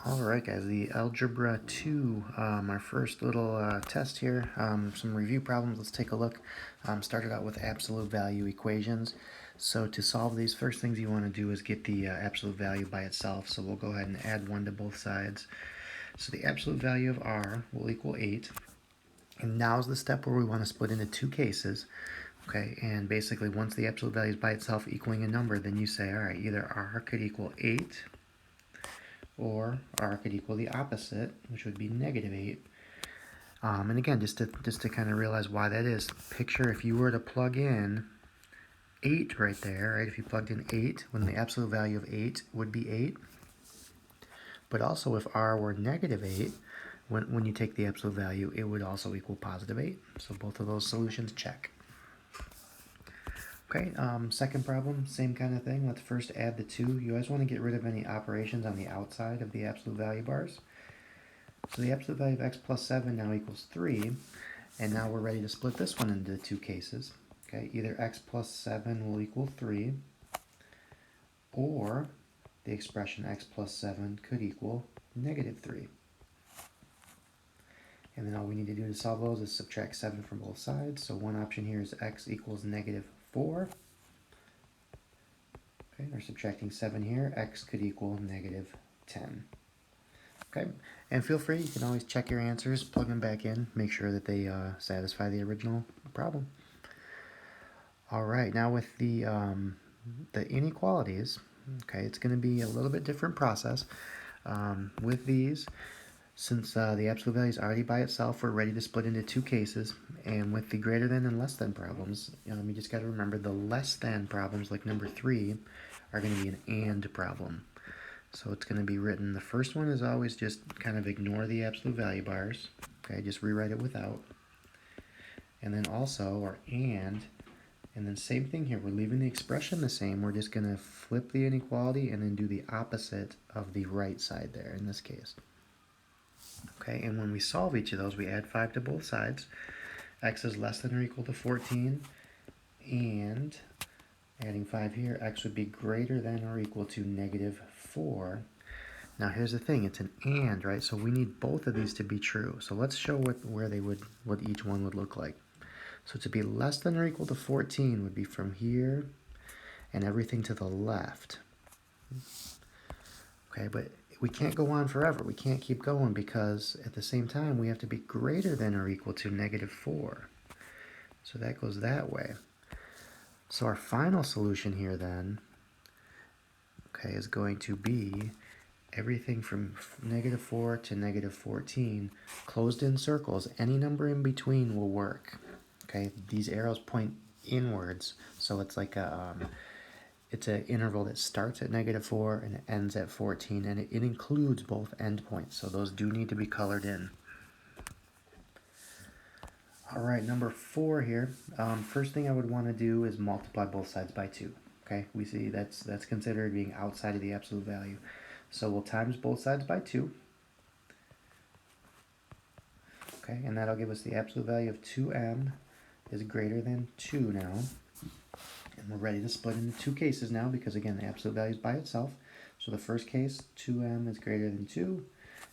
Alright guys, the Algebra 2, our first little test here, some review problems. Let's take a look. Started out with absolute value equations. So to solve these, first things you want to do is get the absolute value by itself. So we'll go ahead and add 1 to both sides. So the absolute value of r will equal 8. And now's the step where we want to split into two cases. Okay, and basically once the absolute value is by itself equaling a number, then you say, alright, either r could equal 8, or r could equal the opposite, which would be negative 8. And again, just to kind of realize why that is, picture if you were to plug in 8 right there, right? If you plugged in 8, when the absolute value of 8 would be 8. But also if r were negative 8, when you take the absolute value, it would also equal positive 8. So both of those solutions check. Okay, second problem, same kind of thing. Let's first add the 2. You always want to get rid of any operations on the outside of the absolute value bars. So the absolute value of x plus 7 now equals 3. And now we're ready to split this one into two cases. Okay, either x plus 7 will equal 3, or the expression x plus 7 could equal negative 3. And then all we need to do to solve those is subtract 7 from both sides. So one option here is x equals negative 4. Okay, we're subtracting 7 here. X could equal negative 10. Okay, and feel free, you can always check your answers, plug them back in, make sure that they satisfy the original problem. All right, now with the inequalities, okay, it's going to be a little bit different process. With these, since the absolute value is already by itself, we're ready to split into two cases. And with the greater than and less than problems, you just got to remember the less than problems, like number 3, are going to be an and problem. So it's going to be written, the first one is always just kind of ignore the absolute value bars. Okay, just rewrite it without. And then also, or and then same thing here, we're leaving the expression the same. We're just going to flip the inequality and then do the opposite of the right side there in this case. Okay, and when we solve each of those, we add 5 to both sides. X is less than or equal to 14, and adding 5 here, x would be greater than or equal to negative 4. Now here's the thing, it's an and, right? So we need both of these to be true. So let's show what each one would look like. So to be less than or equal to 14 would be from here and everything to the left. Okay, but we can't go on forever. We can't keep going because at the same time we have to be greater than or equal to negative 4. So that goes that way. So our final solution here then, okay, is going to be everything from negative 4 to negative 14, closed in circles. Any number in between will work. Okay, these arrows point inwards, so it's like it's an interval that starts at negative 4 and it ends at 14, and it includes both endpoints, so those do need to be colored in. All right, number 4 here. First thing I would want to do is multiply both sides by 2. Okay, we see that's considered being outside of the absolute value. So we'll times both sides by 2. Okay, and that'll give us the absolute value of 2m is greater than 2 now. And we're ready to split into two cases now because, again, the absolute value is by itself. So the first case, 2m is greater than 2.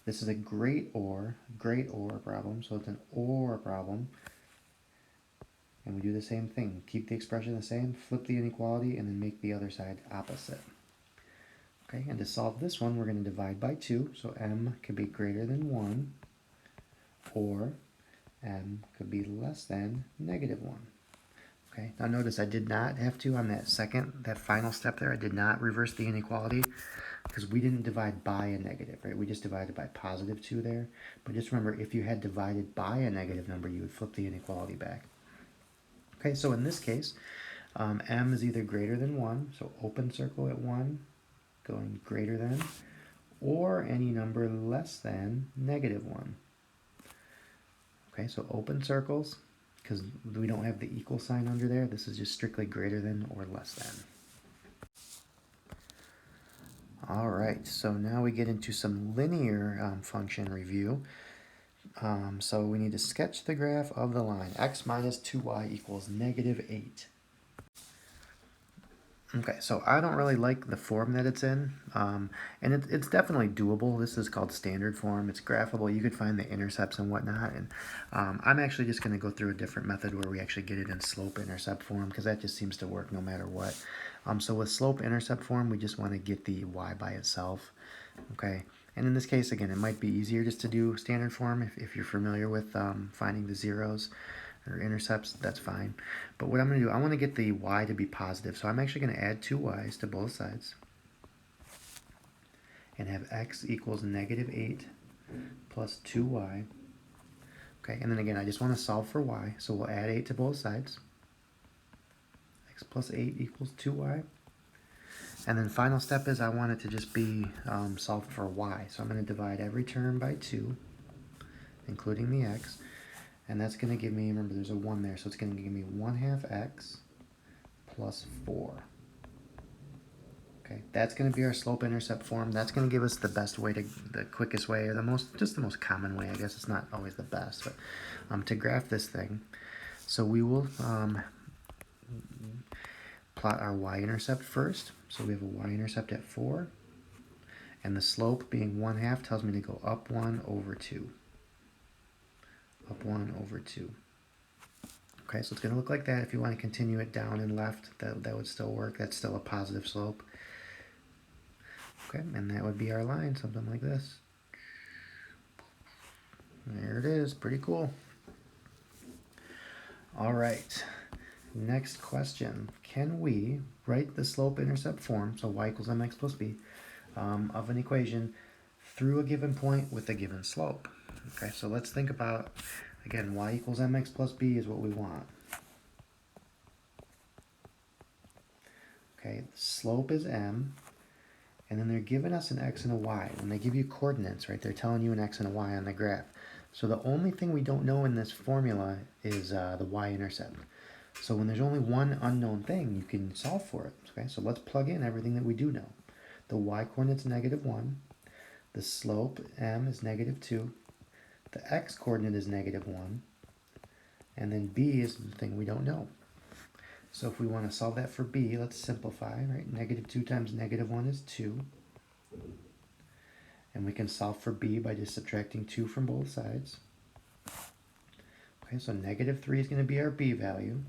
This is a great or problem, so it's an or problem. And we do the same thing. Keep the expression the same, flip the inequality, and then make the other side opposite. Okay, and to solve this one, we're going to divide by 2. So m could be greater than 1, or m could be less than negative 1. Okay, now notice I did not have to, on that final step there, I did not reverse the inequality because we didn't divide by a negative, right? We just divided by positive 2 there. But just remember, if you had divided by a negative number, you would flip the inequality back. Okay, so in this case, m is either greater than 1, so open circle at 1, going greater than, or any number less than negative 1. Okay, so open circles, because we don't have the equal sign under there, this is just strictly greater than or less than. All right, so now we get into some linear function review. So we need to sketch the graph of the line x minus 2y equals negative 8. Okay, so I don't really like the form that it's in, and it's definitely doable. This is called standard form. It's graphable. You could find the intercepts and whatnot, and I'm actually just going to go through a different method where we actually get it in slope-intercept form, because that just seems to work no matter what. So with slope-intercept form, we just want to get the y by itself, okay? And in this case, again, it might be easier just to do standard form if you're familiar with finding the zeros or intercepts, that's fine. But what I'm going to do, I want to get the y to be positive. So I'm actually going to add two y's to both sides and have x equals negative 8 plus 2y. Okay, and then again, I just want to solve for y. So we'll add 8 to both sides. X plus 8 equals 2y. And then final step is I want it to just be solved for y. So I'm going to divide every term by 2, including the x. And that's going to give me, remember there's a 1 there, so it's going to give me 1/2 x plus 4. Okay, that's going to be our slope-intercept form. That's going to give us the best way, the quickest way, or the most common way. I guess it's not always the best, but to graph this thing. So we will plot our y-intercept first. So we have a y-intercept at 4, and the slope being 1/2 tells me to go up 1 over 2. Up 1 over 2. Okay, so it's going to look like that. If you want to continue it down and left, that would still work. That's still a positive slope. Okay, and that would be our line, something like this. There it is, pretty cool. All right, next question. Can we write the slope-intercept form, so y equals mx plus b, of an equation through a given point with a given slope? Okay, so let's think about, again, y equals mx plus b is what we want. Okay, the slope is m, and then they're giving us an x and a y. When they give you coordinates, right, they're telling you an x and a y on the graph. So the only thing we don't know in this formula is the y-intercept. So when there's only one unknown thing, you can solve for it. Okay, so let's plug in everything that we do know. The y-coordinate's -1. The slope, m, is -2. The x-coordinate is -1. And then b is the thing we don't know. So if we want to solve that for b, let's simplify, right? -2 times -1 is 2. And we can solve for b by just subtracting 2 from both sides. Okay, so -3 is going to be our b value.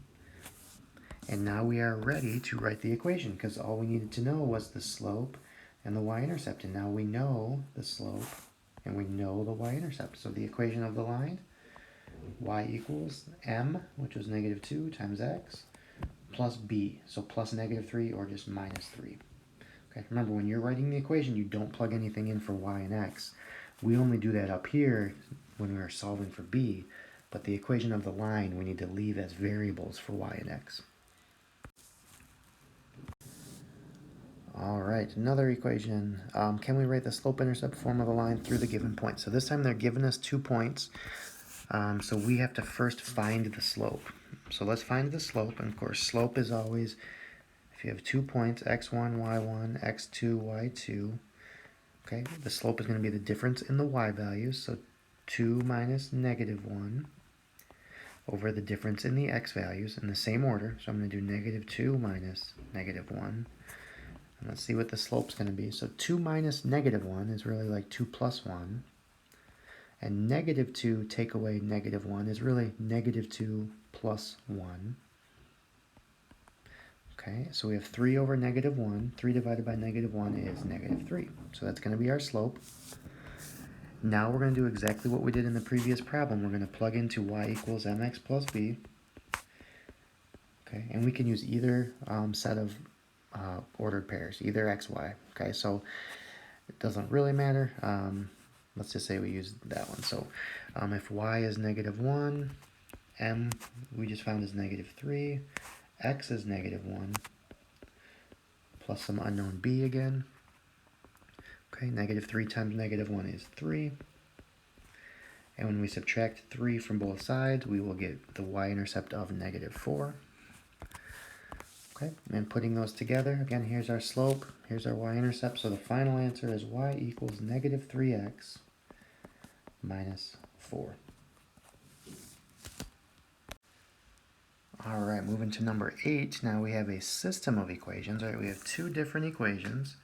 And now we are ready to write the equation, because all we needed to know was the slope and the y-intercept. And now we know the slope and we know the y-intercept. So the equation of the line, y equals m, which was -2 times x, plus b, so plus -3 or just -3. Okay, remember when you're writing the equation, you don't plug anything in for y and x. We only do that up here when we're solving for b, but the equation of the line we need to leave as variables for y and x. All right, another equation. Can we write the slope-intercept form of the line through the given point? So this time they're giving us 2 points, so we have to first find the slope. So let's find the slope, and of course slope is always, if you have 2 points, x1, y1, x2, y2, okay, the slope is going to be the difference in the y values, so 2 minus -1 over the difference in the x values in the same order. So I'm going to do -2 minus -1. And let's see what the slope's going to be. So 2 minus -1 is really like 2 plus 1. And -2 take away -1 is really -2 plus 1. Okay, so we have 3 over -1. 3 divided by -1 is -3. So that's going to be our slope. Now we're going to do exactly what we did in the previous problem. We're going to plug into y equals mx plus b. Okay, and we can use either set of ordered pairs, either x, y. Okay, so it doesn't really matter. Let's just say we use that one. So if y is -1, m we just found is -3, x is -1, plus some unknown b again. Okay, -3 times -1 is 3. And when we subtract 3 from both sides, we will get the y-intercept of -4. Okay, and putting those together, again, here's our slope, here's our y-intercept, so the final answer is y equals -3x minus 4. All right, moving to number 8. Now we have a system of equations. All right, we have two different equations,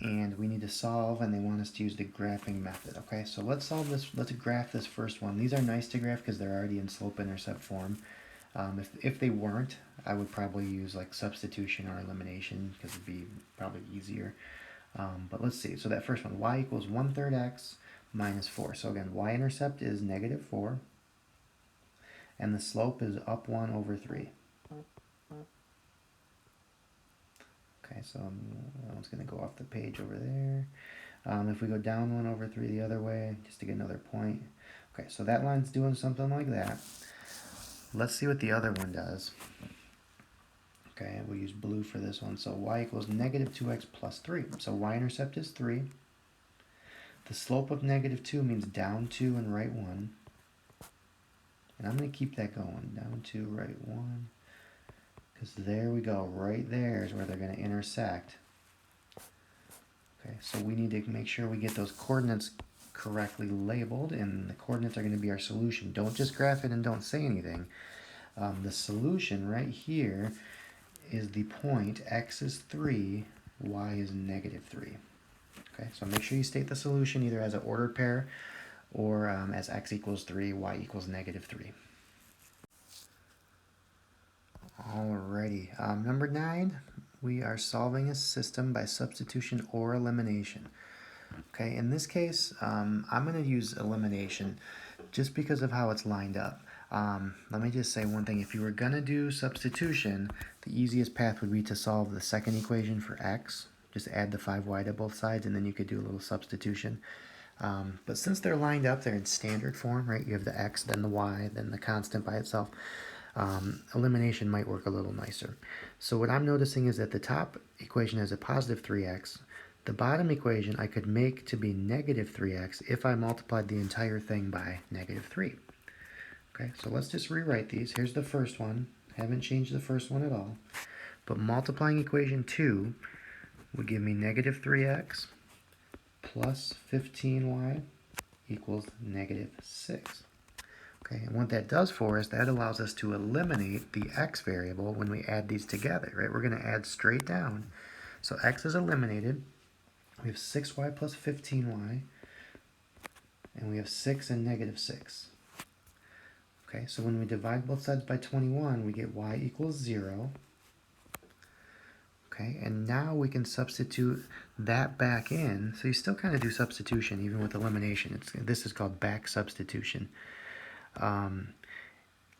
and we need to solve, and they want us to use the graphing method. Okay, so let's solve this. Let's graph this first one. These are nice to graph because they're already in slope-intercept form. If they weren't, I would probably use like substitution or elimination because it'd be probably easier. But let's see. So that first one, y equals 1/3 x minus 4. So again, y-intercept is -4, and the slope is up 1 over 3. Okay, so that one's going to go off the page over there. If we go down 1 over 3 the other way, just to get another point. Okay, so that line's doing something like that. Let's see what the other one does. Okay, we'll use blue for this one. So y equals -2x plus 3. So y-intercept is 3. The slope of -2 means down 2 and right 1. And I'm going to keep that going. Down 2, right 1. Because there we go. Right there is where they're going to intersect. Okay, so we need to make sure we get those coordinates correctly labeled. And the coordinates are going to be our solution. Don't just graph it and don't say anything. The solution right here is the point x is 3, y is -3. Okay, so make sure you state the solution either as an ordered pair or as x equals 3, y equals -3. Alrighty, number 9, we are solving a system by substitution or elimination. Okay, in this case, I'm going to use elimination just because of how it's lined up. Let me just say one thing. If you were going to do substitution, the easiest path would be to solve the second equation for x. Just add the 5y to both sides, and then you could do a little substitution. But since they're lined up, they're in standard form, right? You have the x, then the y, then the constant by itself. Elimination might work a little nicer. So what I'm noticing is that the top equation has a positive 3x. The bottom equation I could make to be -3x if I multiplied the entire thing by -3. Okay, so let's just rewrite these. Here's the first one. Haven't changed the first one at all. But multiplying equation 2 would give me -3x plus 15y equals -6. Okay, and what that does for us, that allows us to eliminate the x variable when we add these together, right? We're going to add straight down. So x is eliminated. We have 6y plus 15y, and we have 6 and -6. Okay, so when we divide both sides by 21, we get y equals 0. Okay, and now we can substitute that back in. So you still kind of do substitution even with elimination. This is called back substitution.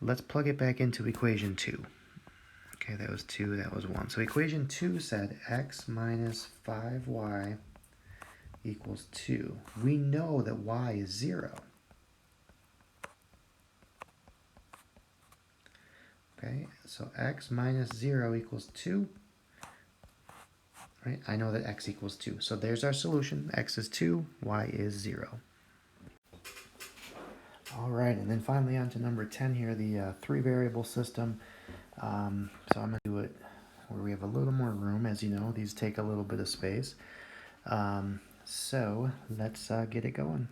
Let's plug it back into equation 2. Okay, that was 2, that was 1. So equation 2 said x minus 5y equals 2. We know that y is 0. Okay, so x minus 0 equals 2. Right? I know that x equals 2. So there's our solution. X is 2, y is 0. All right, and then finally on to number 10 here, the 3-variable system. So I'm going to do it where we have a little more room. As you know, these take a little bit of space. So let's get it going.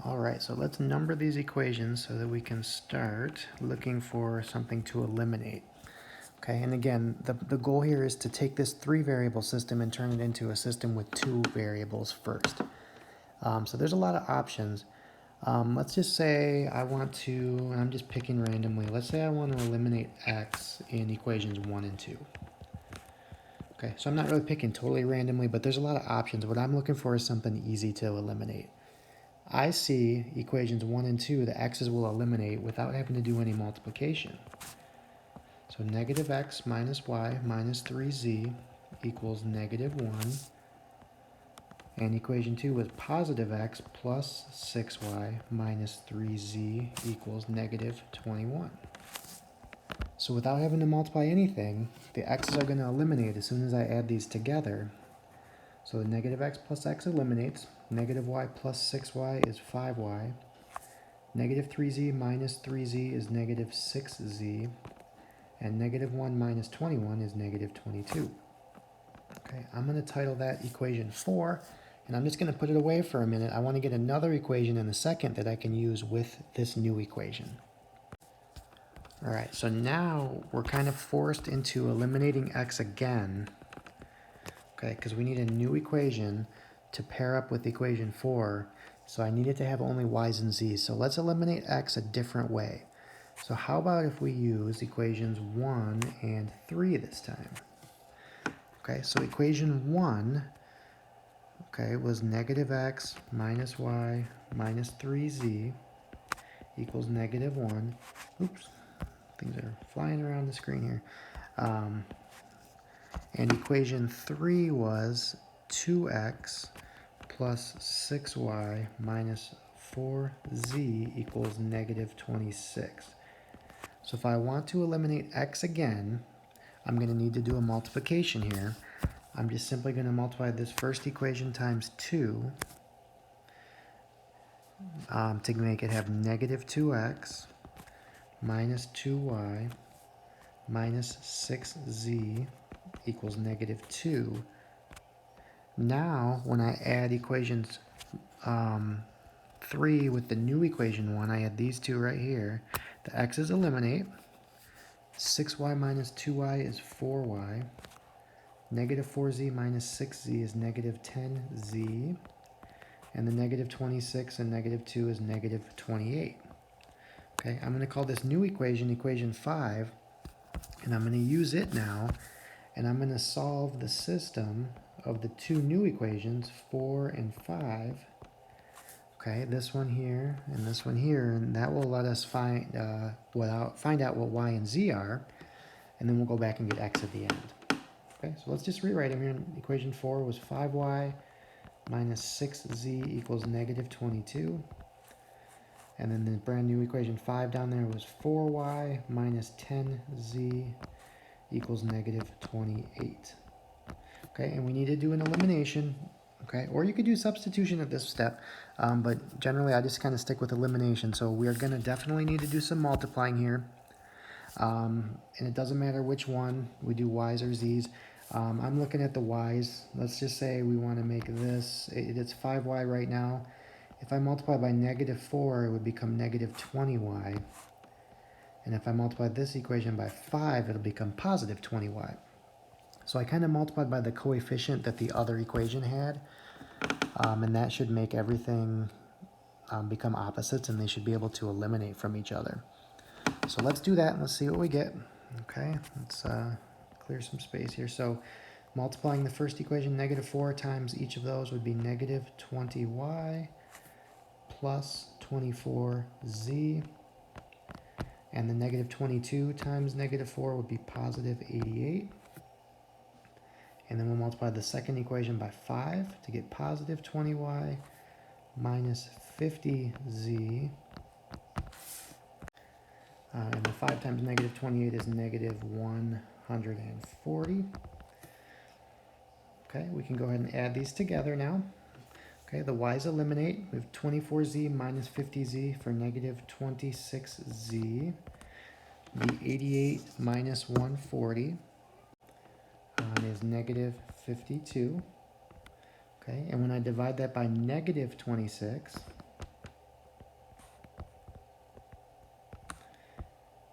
All right, so let's number these equations so that we can start looking for something to eliminate. Okay, and again, the goal here is to take this 3-variable system and turn it into a system with 2 variables first. So there's a lot of options. Let's just say I want to, and I'm just picking randomly, let's say I want to eliminate x in equations 1 and 2. Okay, so I'm not really picking totally randomly, but there's a lot of options. What I'm looking for is something easy to eliminate. I see equations 1 and 2, the x's will eliminate without having to do any multiplication. So -x minus y minus 3z equals -1. And equation 2 was positive x plus 6y minus 3z equals -21. So without having to multiply anything, the x's are going to eliminate as soon as I add these together. So the -x plus x eliminates. -y plus 6y is 5y. -3z minus 3z is -6z. And -1 minus 21 is -22. Okay, I'm going to title that equation 4. And I'm just going to put it away for a minute. I want to get another equation in a second that I can use with this new equation. All right, so now we're kind of forced into eliminating x again, okay, because we need a new equation to pair up with equation 4. So I needed to have only y's and z's. So let's eliminate x a different way. So how about if we use equations 1 and 3 this time? Okay, so equation 1, okay, was negative x minus y minus 3z equals negative 1. Oops, things are flying around the screen here. And equation 3 was 2x plus 6y minus 4z equals negative 26. So if I want to eliminate x again, I'm going to need to do a multiplication here. I'm just simply going to multiply this first equation times 2 to make it have negative 2x minus 2y minus 6z equals negative 2. Now, when I add equations 3 with the new equation 1, I add these two right here. The x's eliminate. 6y minus 2y is 4y. Negative 4z minus 6z is negative 10z. And the negative 26 and negative 2 is negative 28. Okay, I'm going to call this new equation equation 5. And I'm going to use it now. And I'm going to solve the system of the two new equations, 4 and 5. Okay, this one here and this one here, and that will let us find out what y and z are, and then we'll go back and get x at the end. Okay, so let's just rewrite them here. Equation 4 was 5y minus 6z equals negative 22. And then the brand new equation 5 down there was 4y minus 10z equals negative 28. Okay, and we need to do an elimination. Okay, or you could do substitution at this step, but generally I just kind of stick with elimination. So we are going to definitely need to do some multiplying here, and it doesn't matter which one we do, y's or z's. I'm looking at the y's. Let's just say we want to make this, it's 5y right now. If I multiply by negative 4, it would become negative 20y. And if I multiply this equation by 5, it'll become positive 20y. So I kind of multiplied by the coefficient that the other equation had, and that should make everything become opposites, and they should be able to eliminate from each other. So let's do that, and let's see what we get. Okay, let's clear some space here. So multiplying the first equation, negative 4 times each of those would be negative 20y plus 24z. And the negative 22 times negative 4 would be positive 88. And then we'll multiply the second equation by 5 to get positive 20y minus 50z. And the 5 times negative 28 is negative 140. Okay, we can go ahead and add these together now. Okay, the y's eliminate. We have 24z minus 50z for negative 26z. The 88 minus 140 is negative 52. Okay, and when I divide that by negative 26,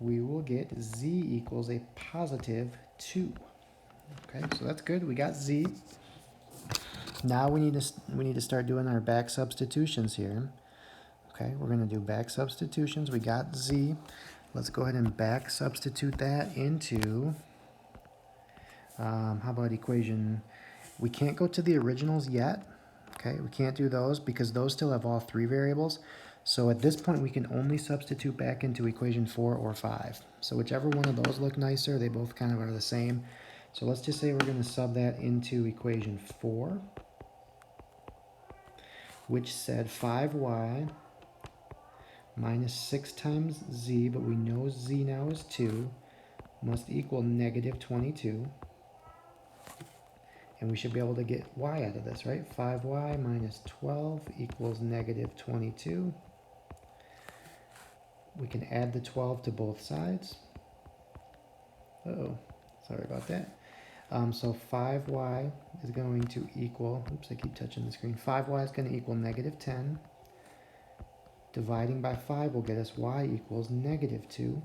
we will get z equals a positive 2. Okay, so that's good. We got z. Now we need to start doing our back substitutions here. Okay, we're going to do back substitutions. We got z. Let's go ahead and back substitute that into, how about equation, we can't go to the originals yet. Okay, we can't do those because those still have all 3 variables. So at this point we can only substitute back into equation 4 or 5. So whichever one of those look nicer, they both kind of are the same. So let's just say we're going to sub that into equation 4, which said 5y minus 6 times z, but we know z now is 2, must equal negative 22. And we should be able to get y out of this, right? 5y minus 12 equals negative 22. We can add the 12 to both sides. Uh-oh, sorry about that. So 5y is going to equal, oops, I keep touching the screen. 5y is going to equal negative 10. Dividing by 5 will get us y equals negative 2.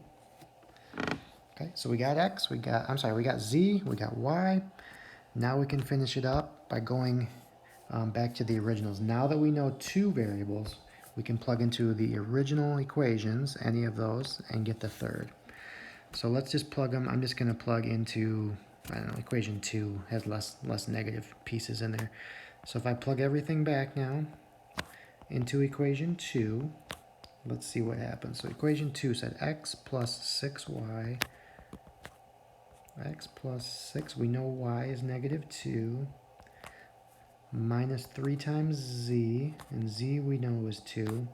Okay, so we got x, we got z, we got y. Now we can finish it up by going back to the originals. Now that we know two variables, we can plug into the original equations, any of those, and get the third. So let's just plug them. I'm just going to plug into, I don't know, equation 2 has less negative pieces in there. So if I plug everything back now into equation 2, let's see what happens. So equation 2 said x plus 6y, x plus 6, we know y is negative 2, minus 3 times z, and z we know is 2,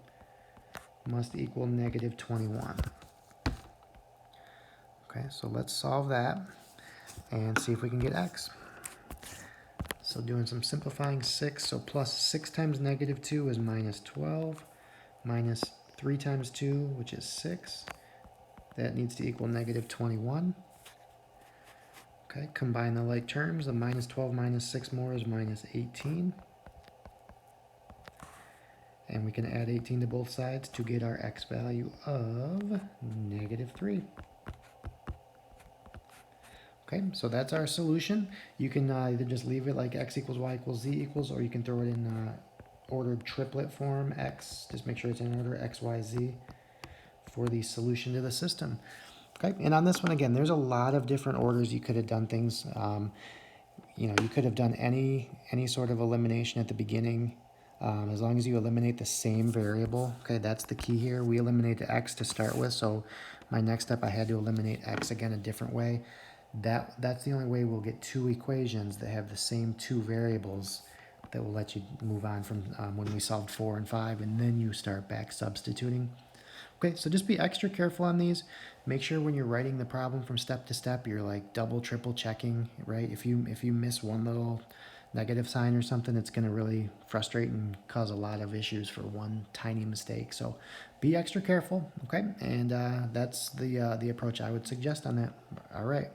must equal negative 21. Okay, so let's solve that and see if we can get x. So doing some simplifying, 6, so plus 6 times negative 2 is minus 12, minus 3 times 2, which is 6. That needs to equal negative 21. Okay, combine the like terms. The minus 12 minus 6 more is minus 18. And we can add 18 to both sides to get our x value of negative 3. Okay, so that's our solution. You can either just leave it like x equals y equals z equals, or you can throw it in ordered triplet form, x, just make sure it's in order, x, y, z, for the solution to the system. Okay, and on this one, again, there's a lot of different orders you could have done things. You know, you could have done any sort of elimination at the beginning, as long as you eliminate the same variable. Okay, that's the key here. We eliminated x to start with, so my next step, I had to eliminate x again a different way. That's the only way we'll get two equations that have the same two variables that will let you move on from when we solved 4 and 5, and then you start back substituting. Okay, so just be extra careful on these. Make sure when you're writing the problem from step to step, you're like double, triple checking, right? If you miss one little negative sign or something, it's going to really frustrate and cause a lot of issues for one tiny mistake. So be extra careful, okay? And that's the approach I would suggest on that. All right.